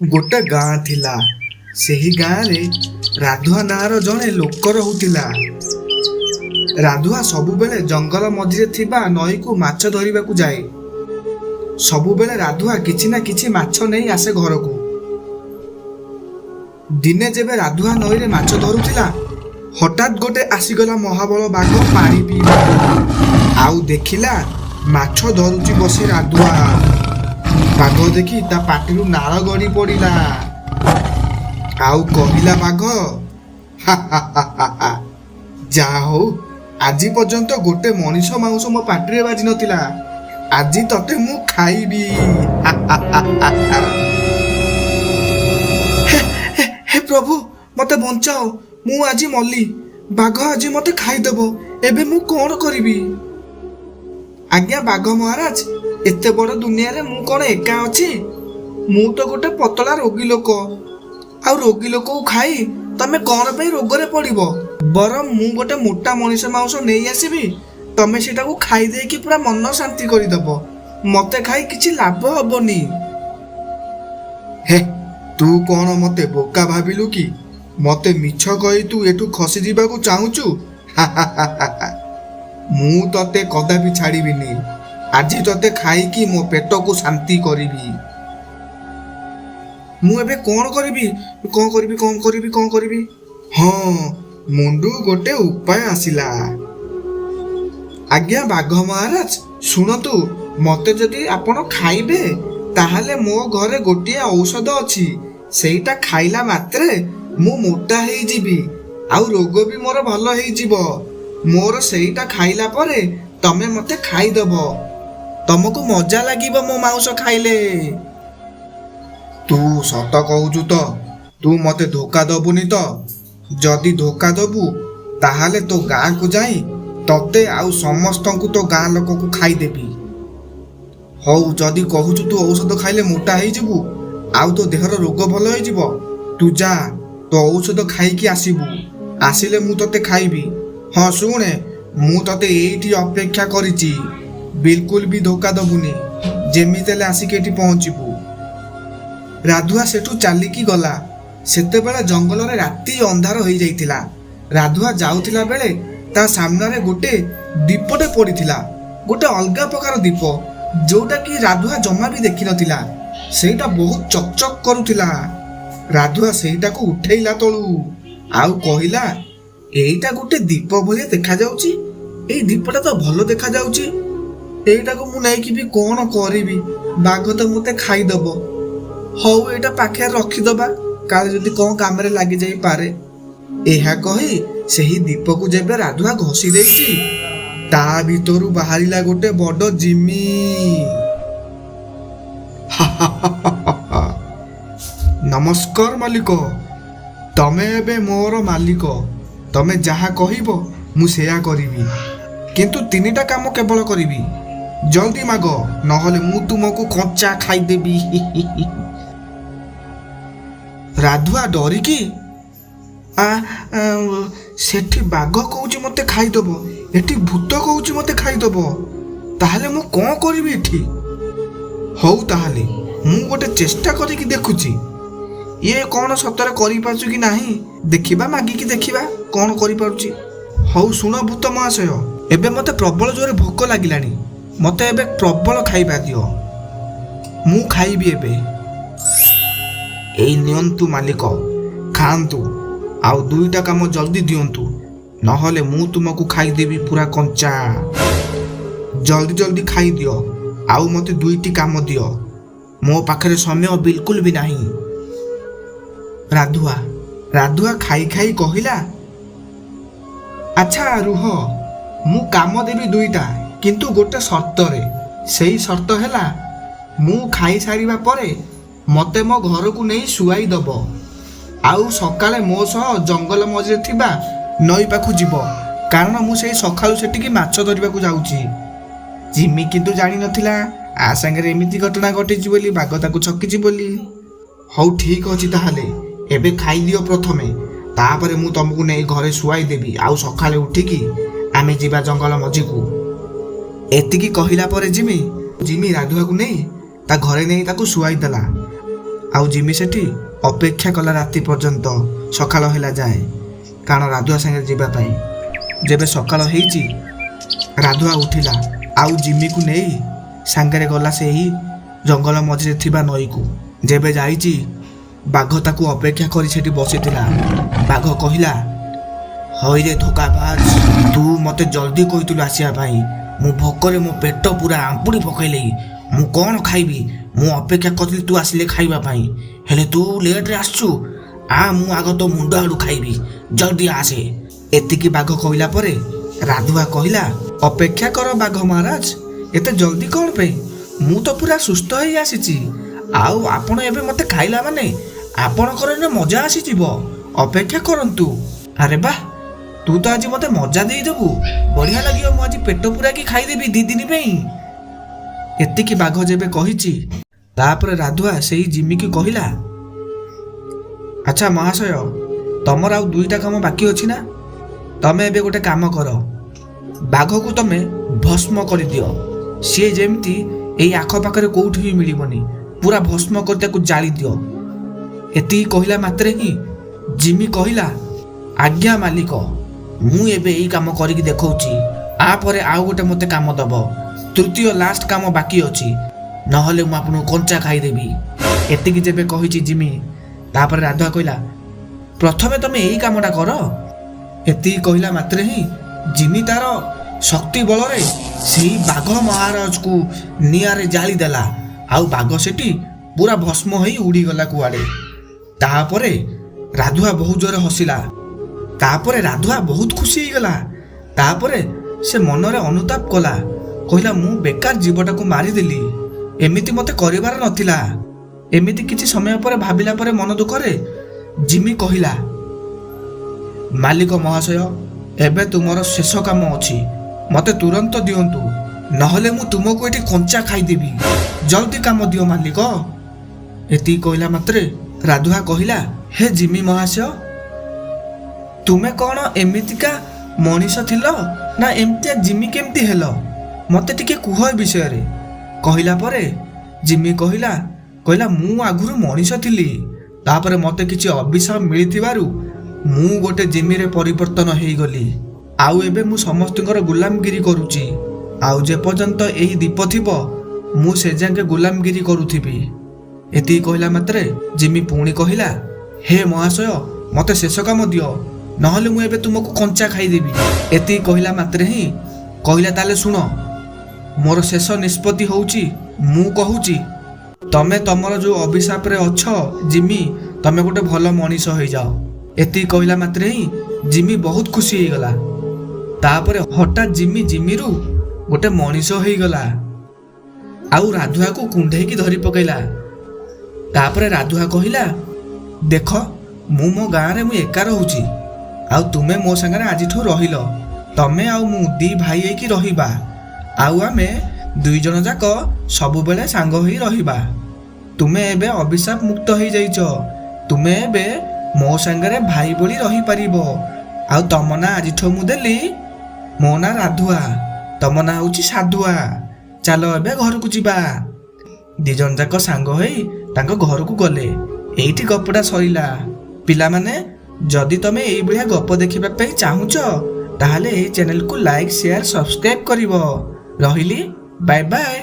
गोटे गाँ थिला। सेही गाँरे राधुआ नाँर जड़े लोक रहुथिला। राधुआ सबुबेले जंगल मझिरे थिबा नई को माछ धरिबाकू जाए। सबुबेले राधुआ किछि ना किछि माछ नहीं आसे घर को। दिने जेबे राधुआ नई रे माछ धरुथिला, हठात गोटे आसीगला महाबल बाघ पानी पीवा। आउ देखिला माछ धरुची बसी राधुआ। बाघ देखी ता पाटिरू नाଳ गड़ी पड़िला। आउ कहिला बाघ, जा हो आजी पर्यंत गोटे मनीष मांस मो पाटिरे बाजी नथिला। आजी तते मु खाइबी। हे प्रभु मते बंचाओ, मु आजी मल्ली। बाघ आजी मते खाइदेबो। एबे मु कोन करिबी? आज्ञा बाघ महाराज, एते बड़ दुनिया रे मु कोन एका अछि? मु तो गोटे पतला रोगी लोक। आ रोगी लोक को खाई तमे कोन पे रोग रे पड़िबो? बरम मु गोटे मोटा मनीष मांस नहीं आसीबी। तमे सेटा को खाई दे कि पूरा मन शांति करि दबो। मते खाई किछि लाभ हबोनी। हे तू कोन मते बोका भाबिलु कि? मते मिछ कहि तू एठू खसी जीवाकू चाहुचु? मु तते कदापि छाड़ीबिनी। आजी तते खाई कि मो पेट को शांति करिबी। मु एबे कोन करिबी? कोन करिबी? हाँ मुंडू गोटे उपाय आसिला। आज्ञा बाघ महाराज शुणतु, मते जदि आपण खाइबे ताहाले मो घरे गोटिए औषध अछि। सेईटा खाइला मात्रे मु मोटा हेई जिबी। आउ रोग भी मोर भल हेई जिवो। मोर सेईटा खाइला परे तमे मते खाई दबो। तमको मजा लागिबो मो मांस खाइले। तू सत कहूचु तो? तू मते धोखा दबुनी तो? जदि धोखा दबु ताहाले तो गाँ को जाई तते आउ समस्तंकु तो गाँ लोक को खाई देबी। हौ जदि कहूचु तू औषध खाइले मोटा हेई जिबु, आउ तो देहर रोग भल हेई जिवो, तू जा तो औषध खाइकी आसीबु। आसिले मु तते खाइबी। हाँ शुणे, मु तते एठी अपेक्षा करिची। बिल्कुल भी धोखा दबुनी। जेमितेले आसिके एठी पहुंचिबु। राधुआ सेठू चालिकी गला। सेते बेले जंगल रे राती अंधार होई जाइतिला। राधुआ जाउतिला बेले ता सामने रे गोटे दीपटे पड़िथिला। गोटे अलगा प्रकार दीप, जोटा कि राधुआ जमा भी देखि नथिला। सेटा बहुत चकचक करुथिला। राधुआ सेटा को उठेइला तळू। आउ कहिला, एइटा गोटे दीप भलिया देखा जाउची। एई दीपटा तो भलो देखा जाउची। एइटा को मु नै कि भी कोन करिबी? बाघ तो मते खाई दबो। हौ एटा पाखे रखी दबा, काले जदि कोन काम रे लागि जाई पारे। एहा कहि सेही दीप को जेबे राधुआ घोसी देइची, ता भितरु बाहरिला गोटे बड़ जिमी। नमस्कार मालिक, तमे एबे मोर मालिक। तमे जहा कहिबो मु सेया करिबी, किंतु तीनिटा काम केवल करिबी। जल्दी मागो, नहले मु तुमको कच्चा खाई देबी। राधुआ डरिकी सेठी बाघ कहूची मते खाई दबो, एठी भूत कहूची मते खाई दबो, ताहाले मु कोन करिबी एठी? हौ ताहाले मु गोटे चेष्टा करिकी देखुची। ये कौन सतरे करि पाछु कि नाही देखिबा, मागिकी देखिबा कौन करि पारुची। हौ सुन भूत महाशय, एबे मते प्रबल जोरे भोक लागिलानी। मते एबे प्रबल खाइबा दियो। मु खाइबी एबे। एई नियंतु मालिक, खांतु। आउ दुईटा काम जल्दी दियंतु, नहले मु तुमको खाई देबी पूरा कंचा। जल्दी जल्दी खाई दियो। आउ मते दुईटी काम दियो। मो पाखरे समय बिल्कुल भी नाही। राधुआ खाई खाई कहिला, अच्छा रुह, मु काम देबी दुईटा, किंतु गोटे शर्त रे। सेई शर्त हैला, मु खाई सारिबा परे मते मो घर को नहीं सुआई दबो। आउ सकाळे मो सह जंगल मझिरे थिबा नई पाखु जीवो, कारण मु सेई सखाळु सेटिकी माछ धरिबाकू जाउची। जिमी किंतु जानि नथिला आ संगे एमिति घटना घटिची बोली, बाघ ताकू छकिची बोली। हौ ठीक अछि, ताहाले एबे खाई दियो प्रथमे, तापरे मु तुमको नहीं घरे सुआई देबी। आउ सकाळे उठिकी आमे जीवा जंगल मझिकू। एतिकी कहिला परे जिमी राधुआ को नहीं ता घरे नहीं ताकू सुआई देला। ଆଉ ଜିମି ସେଠି ଅପେକ୍ଷା କଲା ରାତି ପର୍ଯ୍ୟନ୍ତ ସକାଳ ହେଲା ଯାଏ, କାରଣ ରାଧୁଆ ସାଙ୍ଗରେ ଯିବା ପାଇଁ। ଯେବେ ସକାଳ ହେଇଛି ରାଧୁଆ ଉଠିଲା ଆଉ ଜିମିକୁ ନେଇ ସାଙ୍ଗରେ ଗଲା ସେହି ଜଙ୍ଗଲ ମଝିରେ ଥିବା ନଈକୁ। ଯେବେ ଯାଇଛି ବାଘ ତାକୁ ଅପେକ୍ଷା କରି ସେଠି ବସିଥିଲା। ବାଘ କହିଲା, ହଇରେ ଧୋକାବାଜ, ତୁ ମତେ ଜଲ୍ଦି କହିଥିଲୁ ଆସିବା ପାଇଁ। ମୁଁ ଭୋକରେ ମୋ ପେଟ ପୁରା ଆମ୍ପୁଡ଼ି ପକେଇଲି। ମୁଁ କ'ଣ ଖାଇବି? ମୁଁ ଅପେକ୍ଷା କରିଥିଲି ତୁ ଆସିଲେ ଖାଇବା ପାଇଁ, ହେଲେ ତୁ ଲେଟ୍ରେ ଆସିଛୁ। ମୁଁ ଆଗ ତୋ ମୁଣ୍ଡ ଆଡ଼ୁ ଖାଇବି, ଜଲ୍ଦି ଆସେ। ଏତିକି ବାଘ କହିଲା ପରେ ରାଧୁଆ କହିଲା, ଅପେକ୍ଷା କର ବାଘ ମହାରାଜ, ଏତେ ଜଲ୍ଦି କ'ଣ ପାଇଁ? ମୁଁ ତ ପୁରା ସୁସ୍ଥ ହେଇ ଆସିଛି। ଆଉ ଆପଣ ଏବେ ମତେ ଖାଇଲା ମାନେ ଆପଣଙ୍କର ଏନେ ମଜା ଆସିଯିବ। ଅପେକ୍ଷା କରନ୍ତୁ। ଆରେ ବାଃ, ତୁ ତ ଆଜି ମତେ ମଜା ଦେଇଦେବୁ। ବଢ଼ିଆ ଲାଗିବ, ମୁଁ ଆଜି ପେଟ ପୁରାକି ଖାଇଦେବି 2 ଦିନ ପାଇଁ। ଏତିକି ବାଘ ଯେବେ କହିଛି ତାପରେ ରାଧୁଆ ସେଇ ଜିମିକି କହିଲା, ଆଚ୍ଛା ମହାଶୟ, ତମର ଆଉ 2ଟା କାମ ବାକି ଅଛି ନା? ତମେ ଏବେ ଗୋଟେ କାମ କର, ବାଘକୁ ତମେ ଭସ୍ମ କରିଦିଅ। ସିଏ ଯେମିତି ଏଇ ଆଖପାଖରେ କୋଉଠି ବି ମିଳିବନି, ପୁରା ଭସ୍ମ କରି ତାକୁ ଜାଳି ଦିଅ। ଏତିକି କହିଲା ମାତ୍ରେ ହିଁ ଜିମି କହିଲା, ଆଜ୍ଞା ମାଲିକ, ମୁଁ ଏବେ ଏଇ କାମ କରିକି ଦେଖଉଛି। ପରେ ଆଉ ଗୋଟେ ମତେ କାମ ଦବ। 3ୟ ଲାଷ୍ଟ କାମ ବାକି ଅଛି, ନହେଲେ ମୁଁ ଆପଣଙ୍କୁ କଞ୍ଚା ଖାଇଦେବି। ଏତିକି ଯେବେ କହିଛି ଜିମି, ତାପରେ ରାଧୁଆ କହିଲା, ପ୍ରଥମେ ତମେ ଏଇ କାମଟା କର। ଏତିକି କହିଲା ମାତ୍ରେ ହିଁ ଜିମି ତାର ଶକ୍ତି ବଳରେ ସେଇ ବାଘ ମହାରାଜକୁ ନିଆଁରେ ଜାଳିଦେଲା। ଆଉ ବାଘ ସେଠି ପୁରା ଭସ୍ମ ହେଇ ଉଡ଼ିଗଲା କୁଆଡ଼େ। ତାପରେ ରାଧୁଆ ବହୁତ ଜୋରେ ହସିଲା। ତାପରେ ରାଧୁଆ ବହୁତ ଖୁସି ହେଇଗଲା। ତାପରେ ସେ ମନରେ ଅନୁତାପ କଲା, କହିଲା, ମୁଁ ବେକାର ଜୀବଟାକୁ ମାରିଦେଲି, ଏମିତି ମତେ କରିବାର ନଥିଲା। ଏମିତି କିଛି ସମୟ ପରେ ଭାବିଲା ପରେ ମନ ଦୁଃଖରେ ଜିମି କହିଲା, ମାଲିକ ମହାଶୟ, ଏବେ ତୁମର ଶେଷ କାମ ଅଛି, ମତେ ତୁରନ୍ତ ଦିଅନ୍ତୁ, ନହେଲେ ମୁଁ ତୁମକୁ ଏଠି କଞ୍ଚା ଖାଇଦେବି। ଜଲ୍ଦି କାମ ଦିଅ ମାଲିକ। ଏତିକି କହିଲା ମାତ୍ରେ ରାଧୁଆ କହିଲା, ହେ ଜିମି ମହାଶୟ, ତୁମେ କ'ଣ ଏମିତିକା ମଣିଷ ଥିଲ ନା ଏମିତିଆ ଜିମି କେମିତି ହେଲ? ମତେ ଟିକେ କୁହ ଏ ବିଷୟରେ। କହିଲା ପରେ ଜିମି କହିଲା, ମୁଁ ଆଗରୁ ମଣିଷ ଥିଲି, ତାପରେ ମତେ କିଛି ଅଭିଶାପ ମିଳିଥିବାରୁ ମୁଁ ଗୋଟେ ଜିମିରେ ପରିବର୍ତ୍ତନ ହେଇଗଲି। ଆଉ ଏବେ ମୁଁ ସମସ୍ତଙ୍କର ଗୁଲାମଗିରି କରୁଛି। ଆଉ ଯେପର୍ଯ୍ୟନ୍ତ ଏହି ଦ୍ୱୀପ ଥିବ ମୁଁ ସେ ଯାକେ ଗୁଲାମଗିରି କରୁଥିବି। ଏତିକି କହିଲା ମାତ୍ରେ ଜିମି ପୁଣି କହିଲା, ହେ ମହାଶୟ, ମତେ ଶେଷ କାମ ଦିଅ, ନହେଲେ ମୁଁ ଏବେ ତୁମକୁ କଞ୍ଚା ଖାଇଦେବି। ଏତିକି କହିଲା ମାତ୍ରେ ହିଁ କହିଲା, ତାହେଲେ ଶୁଣ, ମୋର ଶେଷ ନିଷ୍ପତ୍ତି ହଉଛି, ମୁଁ କହୁଛି, ତମେ ତମର ଯୋଉ ଅଭିଶାପରେ ଅଛ ଜିମି, ତମେ ଗୋଟେ ଭଲ ମଣିଷ ହେଇଯାଅ। ଏତିକି କହିଲା ମାତ୍ରେ ହିଁ ଜିମି ବହୁତ ଖୁସି ହେଇଗଲା। ତାପରେ ହଠାତ୍ ଜିମିରୁ ଗୋଟେ ମଣିଷ ହେଇଗଲା ଆଉ ରାଧୁଆକୁ କୁଣ୍ଢେଇକି ଧରି ପକେଇଲା। ତାପରେ ରାଧୁଆ କହିଲା, ଦେଖ, ମୁଁ ମୋ ଗାଁରେ ମୁଁ ଏକା ରହୁଛି, ଆଉ ତୁମେ ମୋ ସାଙ୍ଗରେ ଆଜିଠୁ ରହିଲ। ତମେ ଆଉ ମୁଁ 2 ଭାଇ ହେଇକି ରହିବା, ଆଉ ଆମେ 2 ଜଣ ଯାକ ସବୁବେଳେ ସାଙ୍ଗ ହୋଇ ରହିବା। ତୁମେ ଏବେ ଅଭିଶାପ ମୁକ୍ତ ହେଇଯାଇଛ, ତୁମେ ଏବେ ମୋ ସାଙ୍ଗରେ ଭାଇ ଭଳି ରହିପାରିବ। ଆଉ ତମ ନାଁ ଆଜିଠୁ ମୁଁ ଦେଲି, ମୋ ନାଁ ରାଧୁଆ, ତମ ନାଁ ହେଉଛି ସାଧୁଆ। ଚାଲ ଏବେ ଘରକୁ ଯିବା। 2 ଜଣ ଯାକ ସାଙ୍ଗ ହୋଇ ତାଙ୍କ ଘରକୁ ଗଲେ। ଏଇଠି ଗପଟା ସରିଲା। ପିଲାମାନେ, ଯଦି ତମେ ଏଇଭଳିଆ ଗପ ଦେଖିବା ପାଇଁ ଚାହୁଁଛ, ତାହେଲେ ଏହି ଚ୍ୟାନେଲକୁ ଲାଇକ୍, ସେୟାର, ସବସ୍କ୍ରାଇବ୍ କରିବ। ରହିଲି, ବାଏ ବାଏ।